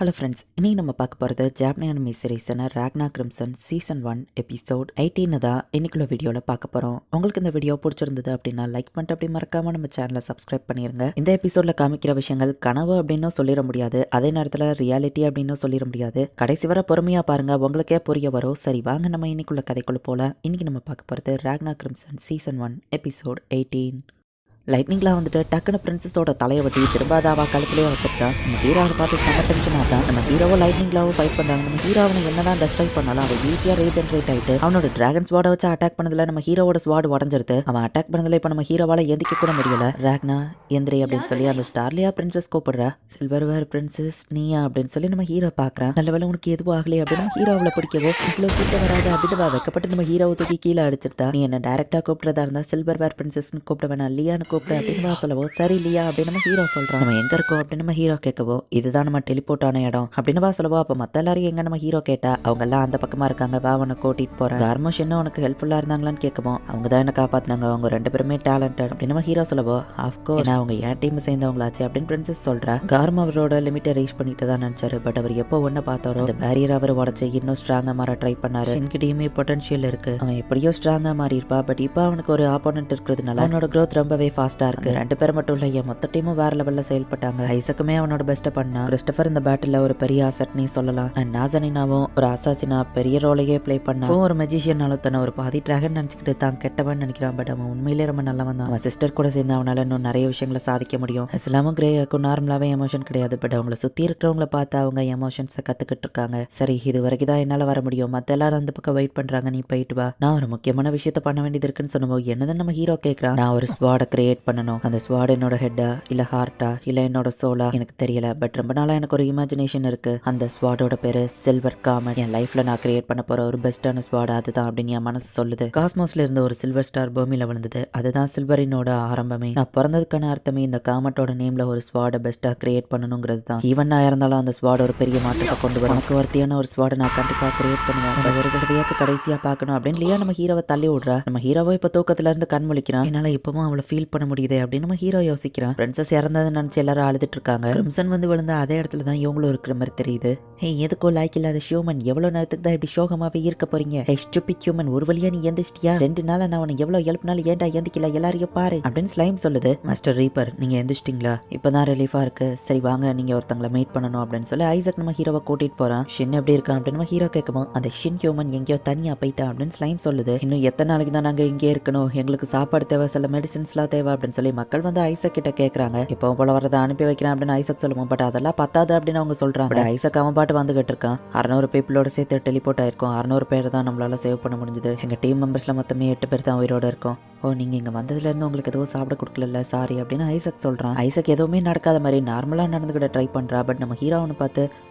Hello friends, இன்னைக்கு நம்ம பார்க்க போகிறது ஜாப்பனீஸ் அனிமே சீரிஸான ராக்னா கிரிம்சன் சீசன் 1 எபிசோட் 18 தான் இன்னைக்குள்ள வீடியோவில் பார்க்க போகிறோம். உங்களுக்கு இந்த வீடியோ பிடிச்சிருந்தது அப்படின்னா லைக் பண்ணிட்டு அப்படி மறக்காமல் நம்ம சேனலை சப்ஸ்கிரைப் பண்ணிடுங்க. இந்த எபிசோடில் காமிக்கிற விஷயங்கள் கனவு அப்படின்னும் சொல்லிட முடியாது, அதே நேரத்தில் ரியாலிட்டி அப்படின்னும் சொல்லிட முடியாது. கடைசி வர பொறுமையாக பாருங்கள், உங்களுக்கே புரிய வரும். சரி வாங்க நம்ம இன்னைக்குள்ள கதைக்குள்ள போகலாம். இன்னைக்கு நம்ம பார்க்க போகிறது ராக்னா கிரிம்சன் சீசன் 1 எபிசோட் 18. லைட்னிங்லாம் வந்துட்டு டக்குன்னு பிரின்சஸோட தலையை வட்டி திரும்பாதாவா கழுத்துலேயே வச்சுருக்கான். நம்ம ஹீரோவை பார்த்து செம்ம டென்ஷனாக தான். நம்ம ஹீரோவை லைட்னிங்லாவும் ஃபைட் பண்ணுறாங்க. நம்ம ஹீரோவை என்னதான் டெஸ்ட்ராய் பண்ணாலும் அவன் ஈஸியாக ரீஜென்ரேட் ஆகிட்டு அவனோட டிராகன் ஸ்வாடை வச்சு அட்டாக் பண்ணதில் நம்ம ஹீரோவோட ஸ்வாடு உடஞ்சிருது. அவன் அட்டாக் பண்ணதில் இப்போ நம்ம ஹீரோவால் எந்திக்க கூட முடியல. ராக்னா எந்திரி அப்படின்னு சொல்லி அந்த ஸ்டார்லியா பிரின்சஸ் கூப்பிடுறா. சில்வர் வேர் பிரின்சஸ் நீயா அப்படின்னு சொல்லி நம்ம ஹீரோ பார்க்குறான். நல்ல வேலை உனக்கு எதுவும் ஆகலையே அப்படின்னு நம்ம ஹீரோவில் பிடிக்கவோ இவ்வளோ கூட்ட வராது அப்படின்னு வைக்கப்பட்டு நம்ம ஹீரோவை தூக்கி கீழே அடிச்சிருந்தா. நீ என்ன டேரெக்டாக கூப்பிட்றதா இருந்தால் சில்வர் வேர் பிரின்சஸ்னு கூப்பிட வேணாம், லியான்னு கூப்பிட அப்படின்னு சொல்லவோ சரி லியா அப்படின்னு நம்ம ஹீரோ சொல்றான். நம்ம எங்க இருக்கோம் அப்படின்னு நம்ம ஹீரோ கேட்கவோ இதுதான் நம்ம டெலிபோர்ட் ஆன இடம் அப்படின்னு சொல்லவோ அப்ப மத்த எல்லாரும் எங்க நம்ம ஹீரோ கேட்டா அவங்க எல்லாம் அந்த பக்கமா இருக்காங்க, வா உனக்கு கூட்டிட்டு போறேன். கார்மோஷ் என்ன உனக்கு ஹெல்ப்ஃபுல்லா இருந்தாங்களான்னு கேட்கவும் அவங்க தான் என்ன காப்பாத்தினாங்க, அவங்க ரெண்டு பேருமே டேலண்டட் அப்படின்னு நம்ம ஹீரோ சொல்லவோ ஆஃப்கோர்ஸ் அவங்க என் டீம் சேர்ந்தவங்களாச்சு அப்படின்னு பிரின்சஸ் சொல்றா. கார்ம் அவரோட லிமிட்டை ரீச் பண்ணிட்டு தான் நினைச்சாரு. பட் அவர் எப்போ ஒன்னு பார்த்தாரோ அந்த பேரியர் அவர் உடச்சு இன்னும் ஸ்ட்ராங்கா மாற ட்ரை பண்ணாரு. என்கிட்டயுமே பொட்டன்ஷியல் இருக்கு, அவன் எப்படியோ ஸ்ட்ராங்கா மாறி இருப்பான். பட் இப்போ அவனுக்கு ஒரு ஆப்போனன்ட் இருக்கிறதுனால அவனோட growth ரொம்பவே ஃபாஸ்டா இருக்கு. ரெண்டு பேர் மட்டும் இல்ல, என் மொத்த டீமும் வேற லெவல்ல செயல்பட்டாங்க. ஐசக்குமே அவனோட பெஸ்ட்டை பண்ணா. கிறிஸ்டபர் இந்த பேட்டில் ஒரு பெரிய அசட் நீ சொல்லலாம். அண்ட் நாசனினாவும் ஒரு அசாசினா பெரிய ரோலையே பிளே பண்ணா. ஒரு மெஜிஷியனால தன்னை ஒரு பாதி டிராகன் நினைச்சுக்கிட்டு தான் கெட்டவன் நினைக்கிறான். பட் அவன் உண்மையிலே ரொம்ப நல்லவன் தான். அவன் சிஸ்டர் கூட சேர்ந்து அவனால இன்னும் நிறைய விஷயங்களை சாதிக்க முடியும். இஸ்லாமும் கிரேயாக்கும் நார்மலாவே எமோஷன் கிடையாது. பட் அவங்கள சுத்தி இருக்கிறவங்கள பார்த்து அவங்க எமோஷன்ஸை கத்துக்கிட்டு இருக்காங்க. சரி இது வரைக்கும் தான் என்னால வர முடியும், மத்த எல்லாரும் அந்த பக்கம் வெயிட் பண்றாங்க, நீ போயிட்டு வா. நான் ஒரு முக்கியமான விஷயத்த பண்ண வேண்டியது இருக்குன்னு சொன்னபோது என்னதான் நம்ம ஹீரோ கேட்கறான். நான் ஒரு ஸ்வாடை கிரியேட் பண்ணணும். அந்த ஸ்வாட் என்னோட ஹெட்டா இல்ல ஹார்ட்டா இல்ல என்னோட சோலா எனக்கு தெரியல. பட் ரொம்ப நாளா எனக்கு ஒரு இமேஜினேஷன் இருக்கு. அந்த ஸ்வாடோட பேரு சில்வர் காமெட். என் லைஃப்ல நான் கிரியேட் பண்ண போற ஒரு பெஸ்டான ஸ்வாட் அதுதான் அப்படின்னு என் மனசு சொல்லுது. காஸ்மோஸ்ல இருந்து ஒரு சில்வர் ஸ்டார் பூமியில விழுந்தது, அதுதான் சில்வரினோட ஆரம்பமே. நான் பிறந்ததுக்கான அர்த்தமே இந்த காமெட்டோட நேம்ல ஒரு ஸ்வாடை பெஸ்டா கிரியேட் பண்ணணுங்கிறது தான். ஈவன் நான் இருந்தாலும் அந்த ஸ்வாட் ஒரு பெரிய மாற்றத்தை கொண்டு வரும். எனக்கு வர்த்தியான ஒரு ஸ்வாடை நான் கண்டிப்பா கிரியேட் பண்ணுவேன். ஒரு தடவையாச்சும் கடைசியா பார்க்கணும் அப்படின்னு லியா நம்ம ஹீரோவை தள்ளி விடுறா. நம்ம ஹீரோவை இப்ப தூக்கத்துல இருந்து கண் முழிக்கிறான். என்னால இப்பவும் அவளை ஃபீல் பண்ண முடியுது அப்படின்னு நம்ம ஹீரோ யோசிக்கிறான். பிரின்சஸ் இறந்ததுன்னு நினைச்சு எல்லாரும் அழுதுட்டு இருக்காங்க. கிரிம்சன் வந்து விழுந்த அதே இடத்துல தான் இவங்களும் இருக்கிற மாதிரி தெரியுது. ஹே எதுக்கோ லாய்க் இல்லாத ஹியூமன், எவ்வளவு நேரத்துக்கு தான் இப்படி சோகமாவே இருக்க போறீங்க? ஹே ஸ்டூபிட் ஹியூமன், ஒரு வழியா நீ எந்திரிச்சிட்டியா? 2 நாள் நான் உனக்கு எவ்வளவு எழுப்பினாலும் ஏன்டா எந்திக்கல, எல்லாரையும் பாரு அப்படின்னு ஸ்லைம் சொல்லுது. மாஸ்டர் ரீப்பர் நீங்க எந்திரிச்சிட்டீங்களா? இப்பதான் ரிலீஃபா இருக்கு. சரி வாங்க நீங்க ஒருத்தங்களை மீட் பண்ணணும் அப்படின்னு சொல்லி ஐசக் நம்ம ஹீரோவை கூட்டிட்டு போறான். ஷின் எப்படி இருக்கான் அப்படின்னு நம்ம ஹீரோ கேட்கும். அந்த ஷின் ஹியூமன் எங்கேயோ தனியா போயிட்டான் அப்படின்னு ஸ்லைம் சொல்லுது. இன்னும் எத்தனை நாளைக்கு தான் நாங்க இங்கே இருக்கணும், எங்களுக்கு சாப்பாடு தேவை, சில மெடிசின்ஸ்லாம் தேவை அப்படின்னு சொல்லி மக்கள் வந்து ஐசக் கிட்ட கேட்கறாங்க. இப்போ போல வரதை அனுப்பி வைக்கிறேன் அப்படின்னு ஐசக் சொல்லுவோம். பட் அதெல்லாம் பத்தாது அப்படின்னு அவங்க சொல்றாங்க. பட் ஐசக் அவன் பாட்டு வந்துகிட்டு இருக்கான். 600 பீப்புளோட சேர்த்து டெலிபோர்ட் ஆயிருக்கும். 600 பேர் தான் நம்மளால சேவ் பண்ண முடிஞ்சது. எங்க டீம் மெம்பர்ஸ்ல மொத்தமே 8 பேர் தான் உயிரோட இருக்கோம். ஓ நீங்க இங்க வந்ததுல இருந்து உங்களுக்கு எதுவும் சாப்பிட கொடுக்கல, சாரி அப்படின்னு ஐசக் சொல்றான். ஐசக் எதுவுமே நடக்காத மாதிரி நார்மலா நடந்துகிட்ட ட்ரை பண்றா. பட் நம்ம ஹீரோன்னு பார்த்து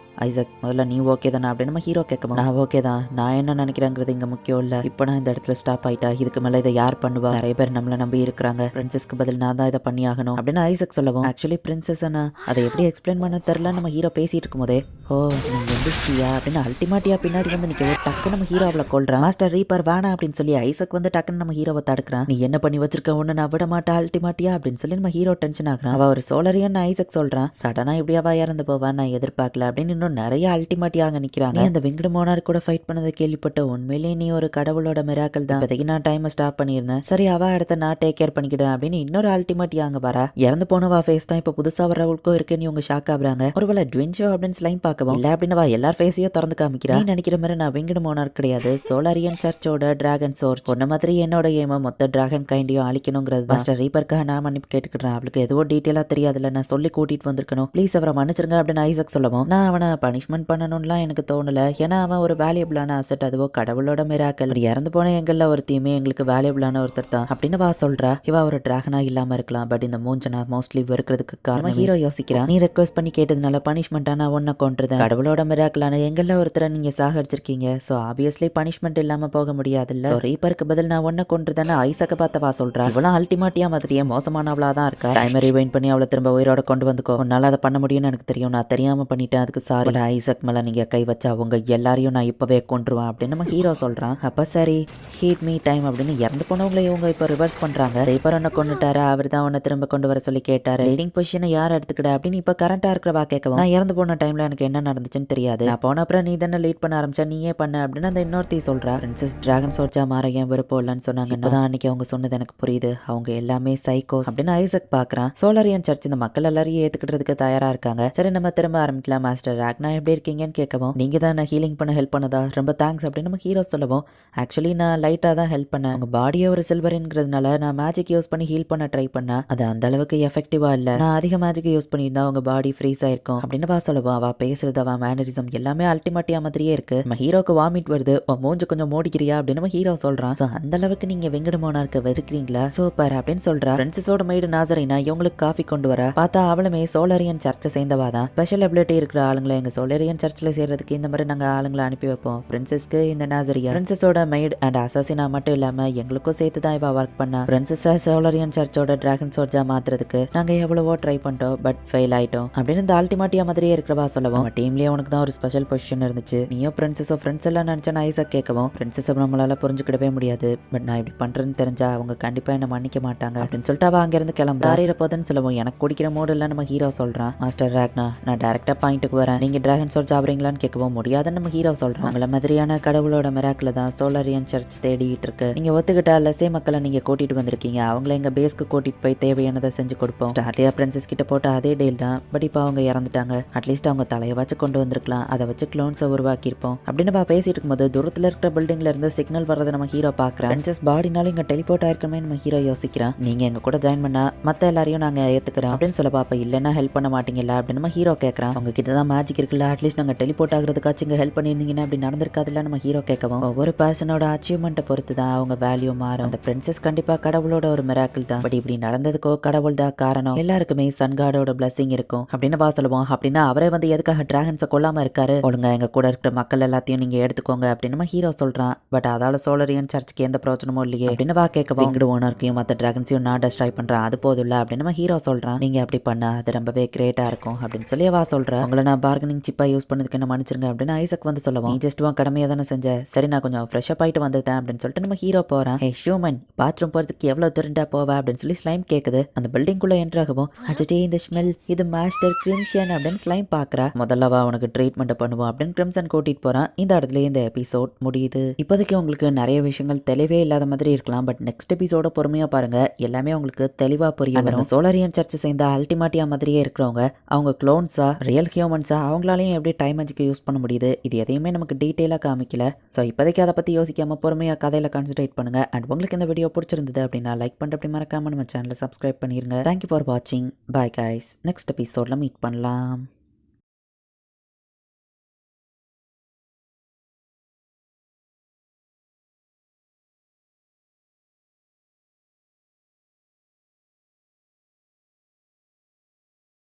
ஐசக் முதல்ல நீ ஓகே தானே அப்படின்னு நம்ம ஹீரோ கேட்கணும். நான் ஓகே தான், நான் என்ன நினைக்கிறேங்கிறது இங்க முக்கியம் இல்ல. இப்போ நான் இந்த இடத்துல ஸ்டாப் ஆயிட்டா, இதுக்கு மேல இதை யார் பண்ணுவா? நிறைய பேர் நம்மள நம்பி இருக்கிறாங்க. பிரின்சஸ்க்கு பதில் நான் தான் இதை பண்ணி ஆகணும் அப்படின்னு ஐசக் சொல்லவும் ஆக்சுவலி பிரின்சஸ் அதை எப்படி எக்ஸ்பிளைன் பண்ண தெரியல நம்ம ஹீரோ பேசிட்டு இருக்கும் போதே ஓ நீங்க எந்திரிச்சியா அப்படின்னு அல்டிமேட்டியா பின்னாடி வந்து நிக்க டக்கு நம்ம ஹீரோவில் கொள்றான். மாஸ்டர் ரீப்பர் வேணா அப்படின்னு சொல்லி ஐசக் வந்து டக்குன்னு நம்ம ஹீரோவை தடுக்கிறான். நீ என்ன பண்ணி வச்சிருக்க, ஒண்ணு நான் விட மாட்டேன் அல்டிமேட்டியா அப்படின்னு சொல்லி நம்ம ஹீரோ டென்ஷன் ஆகுறான். அவ ஒரு சோலரியன் ஐசக் சொல்றான். சடனா இப்படி அவ இறந்து போவான் நான் எதிர்பார்க்கல அப்படின்னு நிறைய அல்டிமேட்டியா அங்க நிக்கிறாங்க. அந்த விங்கடு மோனார் கூட ஃபைட் பண்ணதை கேள்விப்பட்ட உண்மையிலேயே நீ ஒரு கடவுளோட மிராக்கல் தான். இப்போதைக்கு நான் டைமை ஸ்டாப் பண்ணியிருந்தேன். சரி அவ இடத்த நான் டேக் கேர் பண்ணிக்கிட்டேன் அப்படின்னு இன்னொரு அல்டிமேட்டியா அங்க வரா. இறந்து போனவா ஃபேஸ் தான் இப்ப புதுசா வரவளுக்கும் இருக்கு. நீ உங்க ஷாக் ஆகுறாங்க. ஒருவேளை ட்வின்ஷோ அப்படின்னு ஸ்லைம் பார்க்கவும் இல்ல அப்படின்னு எல்லார் ஃபேஸையும் திறந்து காமிக்கிறா. நீ நினைக்கிற மாதிரி நான் விங்கடு மோனார் கிடையாது. சோலாரியன் சர்ச்சோட டிராகன் சோர்ஸ் பொண்ணு மாதிரி என்னோட ஏம மொத்த டிராகன் கைண்டையும் அழிக்கணுங்கிறது. மாஸ்டர் ரீப்பருக்காக நான் மன்னிப்பு கேட்டுக்கிறேன். அவளுக்கு எதுவோ டீட்டெயிலா தெரியாதுல்ல, நான் சொல்லி கூட்டிட்டு வந்திருக்கணும். ப்ளீஸ் அவரை மன்னிச்சிருங்க அப்படின்னு ஐசக் சொல்லவும் நான் அவனை பனிஷ்மெண்ட் பண்ணணும்லாம் எனக்கு தோணல. ஏன்னா அவன் ஒரு வேல்யூபிளான அசட், அதுவோ கடவுளோட மிராக்கல். இறந்து போன எங்கள்ல ஒரு தீமே எங்களுக்கு வேல்யூபிளான ஒருத்தர் தான் அப்படின்னு வா சொல்றா. இவ ஒரு டிராகனா இல்லாம இருக்கலாம். பட் இந்த மூஞ்சனா மோஸ்ட்லி வெறுக்கிறதுக்கு காரணம் ஹீரோ யோசிக்கிறான். நீ ரெக்வஸ்ட் பண்ணி கேட்டதுனால பனிஷ்மெண்ட் ஆனா ஒன்ன கொண்டுருதேன். கடவுளோட மிராக்கலான எங்கள்ல ஒருத்தரை நீங்க சாகடிச்சிருக்கீங்க. சோ ஆப்வியஸ்லி பனிஷ்மெண்ட் இல்லாம போக முடியாதுல்ல. ரீப்பருக்கு பதில் நான் ஒன்ன கொண்டுருதேன்னு ஐசக்க பார்த்த வா சொல்றா. இவளும் அல்டிமேட்டியா மாதிரியே மோசமானவளா தான் இருக்கா. டைமர் ரிவைண்ட் பண்ணி அவளை திரும்ப உயிரோட கொண்டு வந்துக்கோ. உன்னால அதை பண்ண முடியும்னு எனக்கு தெரியும், நான் தெரியாம பண்ணிட்டேன், அதுக்கு சாரி, ஐசக் மேல நீங்க கை வச்சா அவங்க எல்லாரையும் நான் இப்பவே கொன்றுவேன் அப்படின்னு நம்ம ஹீரோ சொல்றான். அப்ப சரி, ஹீட் மீ டைம் அப்படின்னு இறந்து போனவங்களை இவங்க இப்போ ரிவர்ஸ் பண்றாங்க. ரீப்பர் ஒன்ன கொண்டுட்டாரு, அவர் தான் உன்னை திரும்ப கொண்டு வர சொல்லி கேட்டாரு. லீடிங் பொசிஷனை யார் எடுத்துக்கிட அப்படின்னு இப்ப கரண்டா இருக்கிறவா கேட்கவும், நான் இறந்து போன டைம்ல எனக்கு என்ன நடந்துச்சுன்னு தெரியாது, நான் போன அப்புறம் நீ தானே லீட் பண்ண ஆரம்பிச்சா, நீயே பண்ண அப்படின்னு அந்த இன்னொருத்தி சொல்றா. பிரின்சஸ் டிராகன் சோல்ஜா மாற ஏன் விருப்பம் இல்லைன்னு சொன்னாங்க. இப்பதான் அன்னைக்கு அவங்க சொன்னது எனக்கு புரியுது, அவங்க எல்லாமே சைக்கோஸ் அப்படின்னு ஐசக் பாக்குறான். சோலரியன் சர்ச் இந்த மக்கள் எல்லாரையும் ஏத்துக்கிட்டதுக்கு தயாரா இருக்காங்க. சரி நம்ம திரும்ப ஆரம்பிக்கலாம் மாஸ்டர் ராக்னா எப்படி இருக்கீங்கன்னு கேட்கவும், நீங்க தான் நான் ஹீலிங் பண்ண ஹெல்ப் பண்ணதா ரொம்ப தேங்க்ஸ் அப்படின்னு நம்ம ஹீரோ சொல்லவும், ஆக்சுவலி நான் லைட்டா தான் ஹெல்ப் பண்ணேன், உங்க பாடியை ஒரு சில்வர்ங்கிறதுனால நான் மேஜிக் யூஸ் பண்ணி ஹீல் பண்ண ட்ரை பண்ணேன், அது அந்த அளவுக்கு எஃபெக்டிவா இல்ல, நான் அதிக மேஜிக் யூஸ் பண்ணியிருந்தா உங்க பாடி ஃப்ரீஸ் ஆயிருக்கும் அப்படின்னு வா சொல்லுவா. அவ பேசுறது அவ மேனரிசம் எல்லாமே அல்டிமேட்டியா மாதிரியே இருக்கு. நம்ம ஹீரோக்கு வாமிட் வருது, மூஞ்சு கொஞ்சம் மூடிக்கிறியா அப்படின்னு நம்ம ஹீரோ சொல்றான். சோ அந்த அளவுக்கு நீங்க வெங்கட மோனார்க்க வெறுக்கிறீங்களா, சூப்பர் அப்படின்னு சொல்றா. பிரின்சஸோட மெய்டு நாசரினா இவங்களுக்கு காஃபி கொண்டு வர பார்த்தா அவளுமே சோலரியன் சர்ச்சை சேர்ந்தவா தான். ஸ்பெஷல் எபிலிட்டி இருக்கிற ஆளுங்களை எங்க சோலரியன் சர்ச்சில் சேர்றதுக்கு இந்த மாதிரி நாங்க ஆளுங்களை அனுப்பி வைப்போம். பிரின்சஸ்க்கு இந்த நாசரியா பிரின்சஸோட மெய்டு அண்ட் அசாசினா மட்டும் இல்லாம எங்களுக்கும் சேர்த்து தான் இவ ஒர்க் பண்ணா. பிரின்சஸை சோலரியன் சர்ச்சோட டிராகன் சோல்ஜா மாத்துறதுக்கு நாங்க எவ்வளவோ ட்ரை பண்ணிட்டோம், பட் ஃபெயில் ஆயிட்டோம் அப்படின்னு இந்த அல்டிமேட்டியா மாதிரியே இருக்கிறவா சொல்லவும், நம்ம டீம்லயே உனக்கு தான் ஒரு ஸ்பெஷல் பொசிஷன் இருந்துச்சு, நீயும் பிரின்சஸோ ஃப்ரெண்ட்ஸ் எல்லாம் நினைச்சேன்னு ஐசக் கேட்கவும், பிரின்சஸ் நம்மளால புரிஞ்சுக்கிடவே முடியாது, பட் நான் இப்படி பண்றேன்னு தெரிஞ்சா அவங்க கண்டிப்பா என்ன மன்னிக்க மாட்டாங்க அப்படின்னு சொல்லிட்டு அவ அங்கிருந்து கிளம்ப தாரிர போதுன்னு சொல்லவும், எனக்கு குடிக்கிற மூடு இல்ல நம்ம ஹீரோ சொல்றான். மாஸ்டர் ராக்னா நான் டைரக்டா பாயிண்ட்டுக்கு வரேன், நீங்க டிராகன் சோல்ஜா ஆவறீங்களான்னு கேட்கவும், முடியாதுன்னு நம்ம ஹீரோ சொல்றான். உங்கள மாதிரியான கடவுளோட மிராக்கில் தான் சோலரியன் சர்ச் தேடிட்டு இருக்கு, நீங்க ஒத்துக்கிட்டா லெசே மக்களை நீங்க கூட்டிட்டு வந்திருக்கீங்க, அவங்கள எங்க பேஸ்க்கு கூட்டிட்டு போய் தேவையானதை செஞ்சு கொடுப்போம். ஸ்டார்லியா பிரின்சஸ் கிட்ட போட்ட அதே டீல் தான், பட் இப்போ அவங்க இறந்துட்டாங்க, அட்லீஸ்ட் அவங்க தலையை வச்சு கொண்டு வந்திருக்கலாம், அதை வச்சு க்ளோன்ஸை உருவாக்கி இருப்போம் அப்படின்னு பேசிட்டு இருக்கும்போது தூரத்துல இருக்கிற பில்டிங்ல இருந்து சிக்னல் வர்றதை நம்ம ஹீரோ பாக்குறேன். பிரின்சஸ் பாடினால இங்க டெலிபோர்ட் ஆயிருக்கமே நம்ம ஹீரோ யோசிக்கிறான். நீங்க எங்க கூட ஜாயின் பண்ணா மத்த எல்லாரையும் நாங்க ஏத்துக்கிறோம் அப்படின்னு சொல்ல பாப்பா, இல்லன்னா ஹெல்ப் பண்ண மாட்டீங்கல்ல அப்படின்னு நம்ம ஹீரோ கேட்கறான். அவங்க கிட்ட தான் மேஜிக் இருக்குல்ல, அட்லீஸ்ட் நாங்க டெலிபோர்ட் ஆகிறதுக்காச்சும் இங்க ஹெல்ப் பண்ணிருந்தீங்கன்னா அப்படி நடந்திருக்காதுல்ல நம்ம ஹீரோ கேட்கவும், ஒவ்வொரு பர்சனோட அச்சீவ்மெண்ட்டை பொறுத்து தான் அவங்க வேல்யூ மாறும், அந்த பிரின்சஸ் கண்டிப்பா கடவுளோட ஒரு மிராக்கிள் தான், பட் இப்படி நடந்ததுக்கோ கடவுள் தான் காரணம், எல்லாருக்குமே சன் காடோட பிளஸிங் இருக்கும் அப்படின்னு வா சொல்லுவோம். அப்படின்னா அவரே வந்து எதுக்காக டிராகன்ஸை கொல்லாம இருக்காரு, ஒழுங்கா எங்க கூட இருக்கிற மக்கள் எல்லாத்தையும் நீங்க எடுத்துக்கோங்க அப்படின்னு நம்ம ஹீரோ சொல்றான். பட் அதால சோலரியன் சர்ச்சுக்கு எந்த பிரயோஜனமும் இல்லையே அப்படின்னு வா கேட்கவும், வெங்கட ஓனர்க்கையும் மற்ற டிராகன்ஸையும் நான் டெஸ்ட்ராய் பண்றேன், அது போதும் இல்ல அப்படின்னு நம்ம ஹீரோ சொல்றான். நீங்க அப்படி பண்ணா அது ரொம்பவே கிரேட்டா இருக்கும் அப்படின்னு சொல்லி வா சொல்றேன். உங்களை நான் பார்கனிங் சிப்பா யூஸ் பண்ணதுக்கு என்ன மன்னிச்சிருங்க அப்படின்னு ஐசக் வந்து சொல்லுவோம். நீ ஜஸ்ட் கடமையை தானே செஞ்ச, சரி நான் கொஞ்சம் ஃப்ரெஷ் அப் ஆயிட்டு வந்துட்டேன் அப்படின்னு சொல்லிட்டு நம்ம ஹீரோ போறான். ஹே ஹியூமன், பாத்ரூம் போறதுக்கு எவ்வளவு திருண்டா போவா அப்படின்னு சொல்லி ஸ்லைம் கேக்குது. அந்த பில்டிங் குள்ள என்ட்ரு ஆகவும், அடடே இந்த ஸ்மெல், இது மாஸ்டர் கிரிம்சன் அப்படின்னு ஸ்லைம் பாக்குறா. முதல்ல வா உனக்கு ட்ரீட்மெண்ட் பண்ணுவோம் அப்படின்னு கிரிம்சன் கூட்டிட்டு போறான். இந்த இடத்துல இந்த எபிசோட் முடியுது. இப்போதைக்கு உங்களுக்கு நிறைய விஷயங்கள் தெளிவே இல்லாத மாதிரி இருக்கலாம், பட் நெக்ஸ்ட் எபிசோட பொறுமையா பாருங்க, எல்லாமே உங்களுக்கு தெளிவா புரிய வரும். சோலரியன் சர்ச் சேர்ந்த அல்டிமேட்டியா மாதிரியே இருக்கிறவங்க அவங்க க்ளோன்ஸா ரியல் ஹியூமன்ஸா அவங்களாலையும் எப்படி டைம் மேஜிக் யூஸ் பண்ண முடியுது, இது எதையுமே நமக்கு டீட்டெயிலாக காமிக்கல. ஸோ இப்போதைக்கு அதை பற்றி யோசிக்காம பொறுமையாக கதையில் கான்சன்ட்ரேட் பண்ணுங்க. அண்ட் உங்களுக்கு இந்த வீடியோ பிடிச்சிருந்தது அப்படின்னா லைக் பண்ணிட்டு அப்படி மறக்காம நம்ம சேனலை சப்ஸ்கிரைப் பண்ணிருங்க. தேங்க்யூ ஃபார் வாட்சிங். பாய் கைஸ், நெக்ஸ்ட் எபிசோட்ல மீட் பண்ணலாம்.